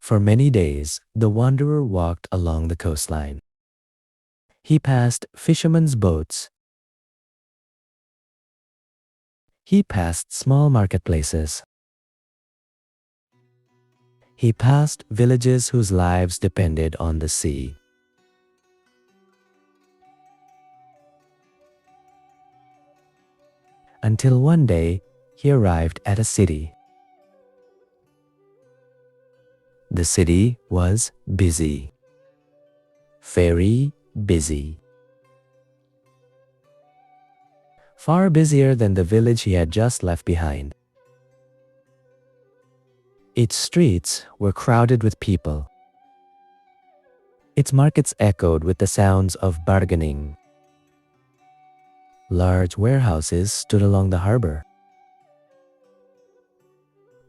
For many days, the wanderer walked along the coastline. He passed fishermen's boats. He passed small marketplaces. He passed villages whose lives depended on the sea. Until one day, he arrived at a city. The city was busy. Very busy. Far busier than the village he had just left behind. Its streets were crowded with people. Its markets echoed with the sounds of bargaining. Large warehouses stood along the harbor.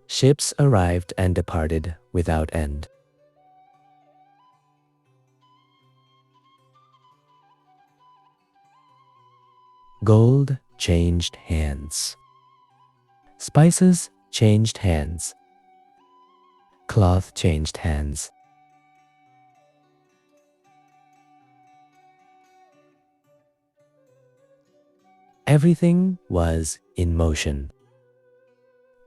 Ships arrived and departed without end. Gold changed hands. Spices changed hands. Cloth changed hands. Everything was in motion.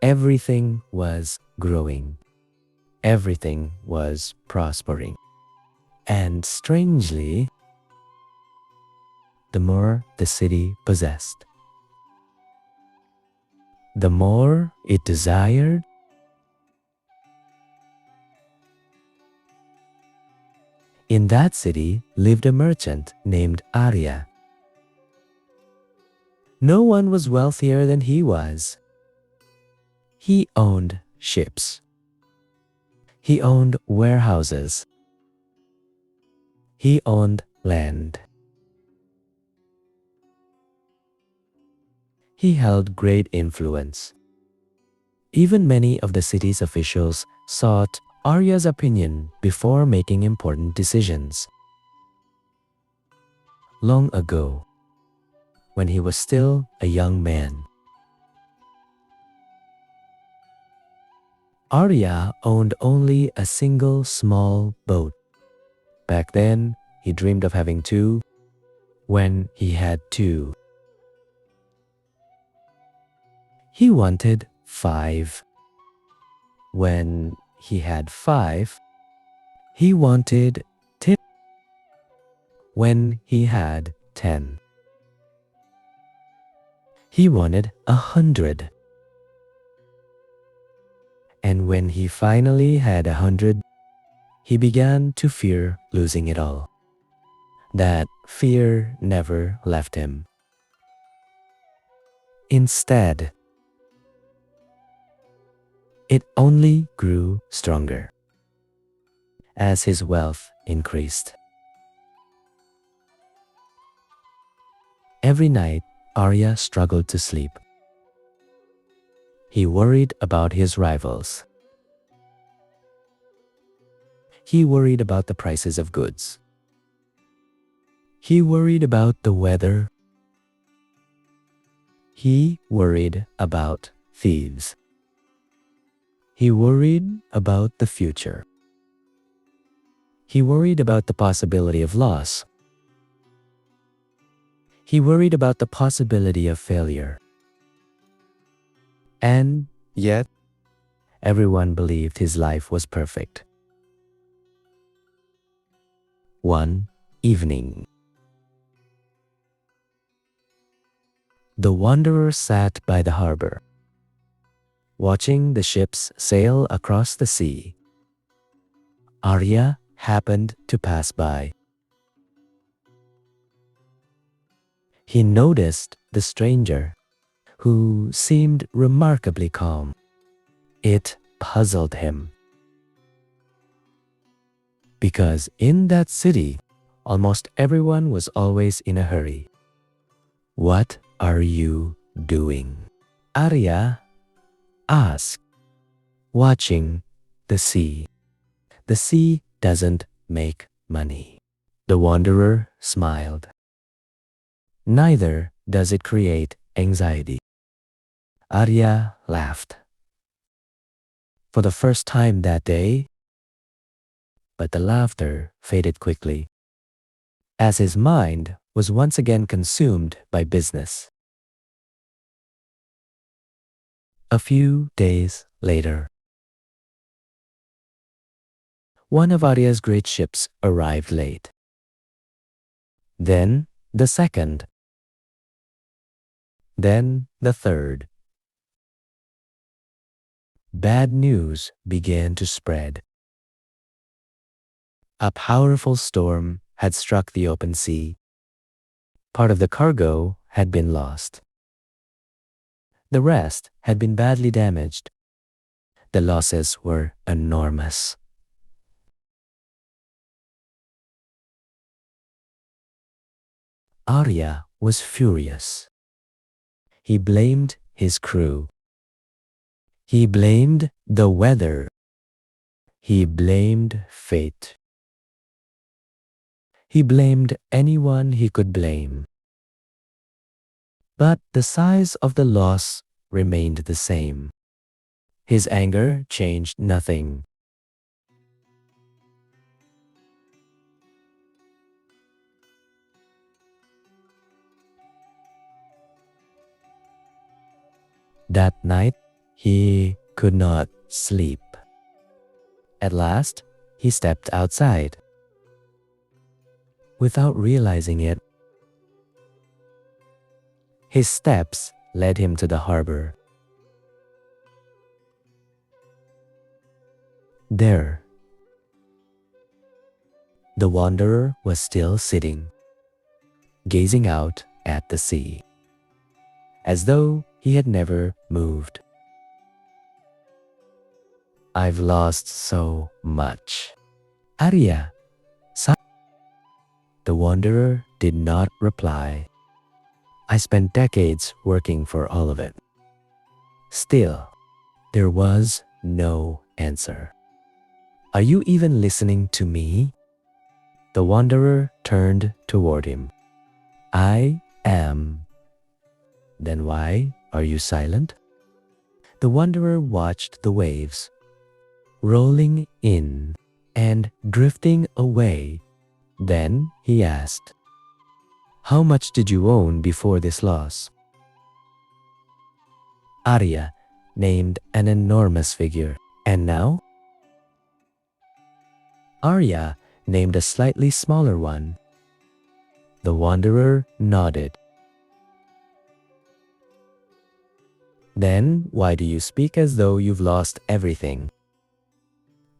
Everything was growing. Everything was prospering. And strangely, the more the city possessed, the more it desired. In that city lived a merchant named Arya. No one was wealthier than he was. He owned ships. He owned warehouses. He owned land. He held great influence. Even many of the city's officials sought Arya's opinion before making important decisions. Long ago, when he was still a young man, Arya owned only a single small boat. Back then, he dreamed of having two. When he had two, he wanted 5. When he had 5, he wanted 10. When he had 10, he wanted 100. And when he finally had 100, he began to fear losing it all. That fear never left him. Instead, it only grew stronger as his wealth increased. Every night, Arya struggled to sleep. He worried about his rivals. He worried about the prices of goods. He worried about the weather. He worried about thieves. He worried about the future. He worried about the possibility of loss. He worried about the possibility of failure. And yet, everyone believed his life was perfect. One evening, the wanderer sat by the harbor, watching the ships sail across the sea. Arya happened to pass by. He noticed the stranger, who seemed remarkably calm. It puzzled him, because in that city, almost everyone was always in a hurry. "What are you doing?" Arya asked, watching the sea. "The sea doesn't make money." The wanderer smiled. "Neither does it create anxiety." Arya laughed. For the first time that day, but the laughter faded quickly, as his mind was once again consumed by business. A few days later, one of Arya's great ships arrived late. Then the second. Then the third. Bad news began to spread. A powerful storm had struck the open sea. Part of the cargo had been lost. The rest had been badly damaged. The losses were enormous. Arya was furious. He blamed his crew. He blamed the weather. He blamed fate. He blamed anyone he could blame. But the size of the loss remained the same. His anger changed nothing. That night, he could not sleep. At last, he stepped outside. Without realizing it, his steps led him to the harbor. There, the wanderer was still sitting, gazing out at the sea, as though he had never moved. "I've lost so much." "Arya." The wanderer did not reply. "I spent decades working for all of it." Still, there was no answer. "Are you even listening to me?" The wanderer turned toward him. "I am." "Then why are you silent?" The wanderer watched the waves, rolling in and drifting away. Then he asked, "How much did you own before this loss?" Arya named an enormous figure. "And now?" Arya named a slightly smaller one. The wanderer nodded. "Then why do you speak as though you've lost everything?"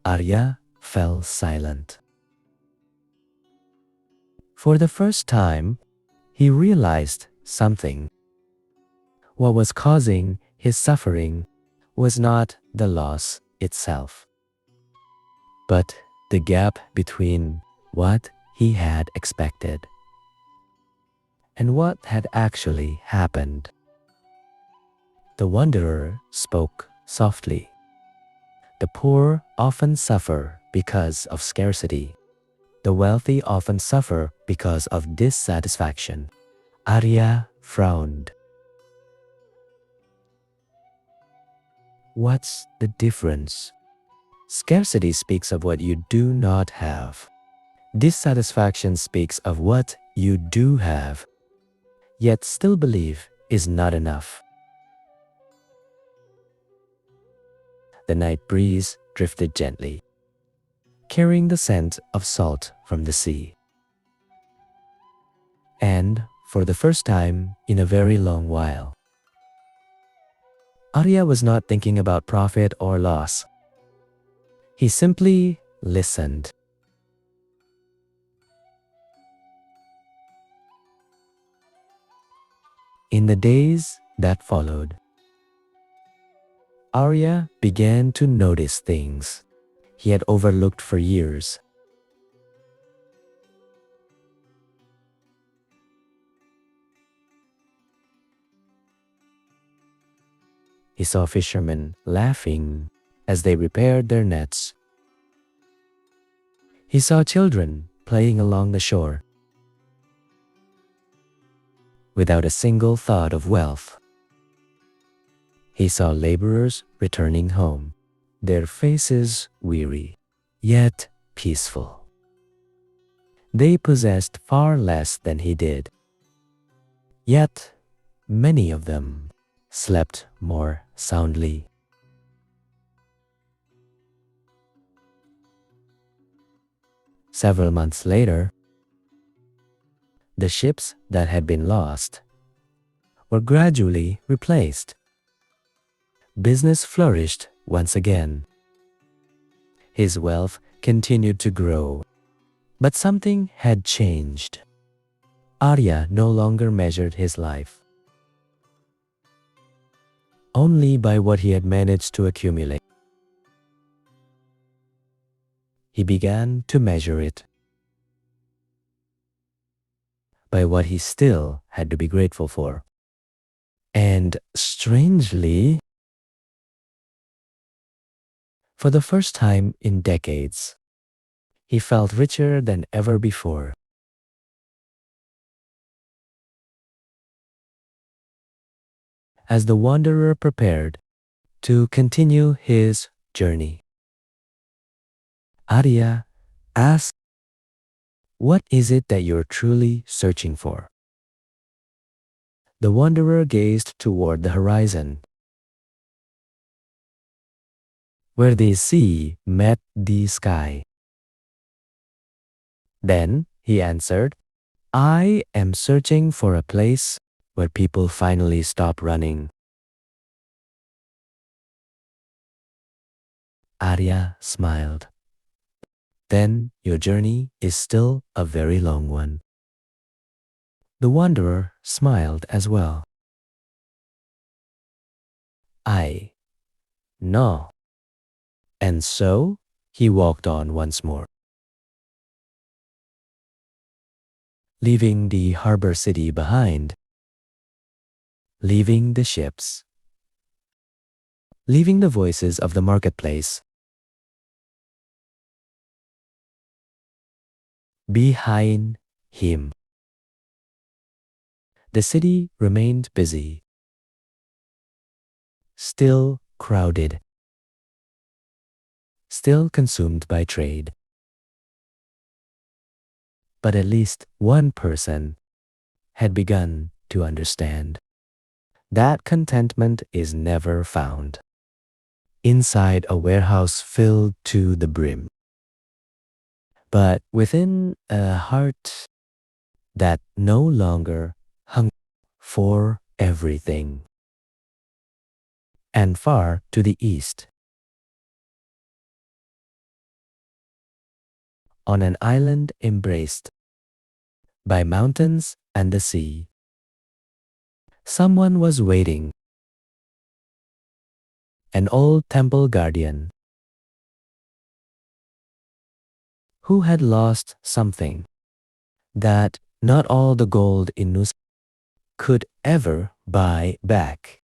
Arya fell silent. For the first time, he realized something. What was causing his suffering was not the loss itself, but the gap between what he had expected and what had actually happened. The wanderer spoke softly. "The poor often suffer because of scarcity. The wealthy often suffer because of dissatisfaction." Arya frowned. "What's the difference?" "Scarcity speaks of what you do not have. Dissatisfaction speaks of what you do have, yet still believe is not enough." The night breeze drifted gently, carrying the scent of salt from the sea. And for the first time in a very long while, Arya was not thinking about profit or loss. He simply listened. In the days that followed, Arya began to notice things he had overlooked for years. He saw fishermen laughing as they repaired their nets. He saw children playing along the shore without a single thought of wealth. He saw laborers returning home, their faces weary, yet peaceful. They possessed far less than he did. Yet, many of them slept more soundly. Several months later, the ships that had been lost were gradually replaced. Business flourished once again. His wealth continued to grow, but something had changed. Arya no longer measured his life only by what he had managed to accumulate. He began to measure it by what he still had to be grateful for. And strangely, for the first time in decades, he felt richer than ever before. As the wanderer prepared to continue his journey, Arya asked, "What is it that you're truly searching for?" The wanderer gazed toward the horizon, where the sea met the sky. Then he answered, "I am searching for a place where people finally stop running." Arya smiled. "Then your journey is still a very long one." The wanderer smiled as well. "I know." And so he walked on once more, leaving the harbor city behind, leaving the ships, leaving the voices of the marketplace behind him. The city remained busy, still crowded, still consumed by trade. But at least one person had begun to understand that contentment is never found inside a warehouse filled to the brim, but within a heart that no longer hungers for everything. And far to the east, on an island embraced by mountains and the sea, someone was waiting, an old temple guardian who had lost something that not all the gold in Nusantara could ever buy back.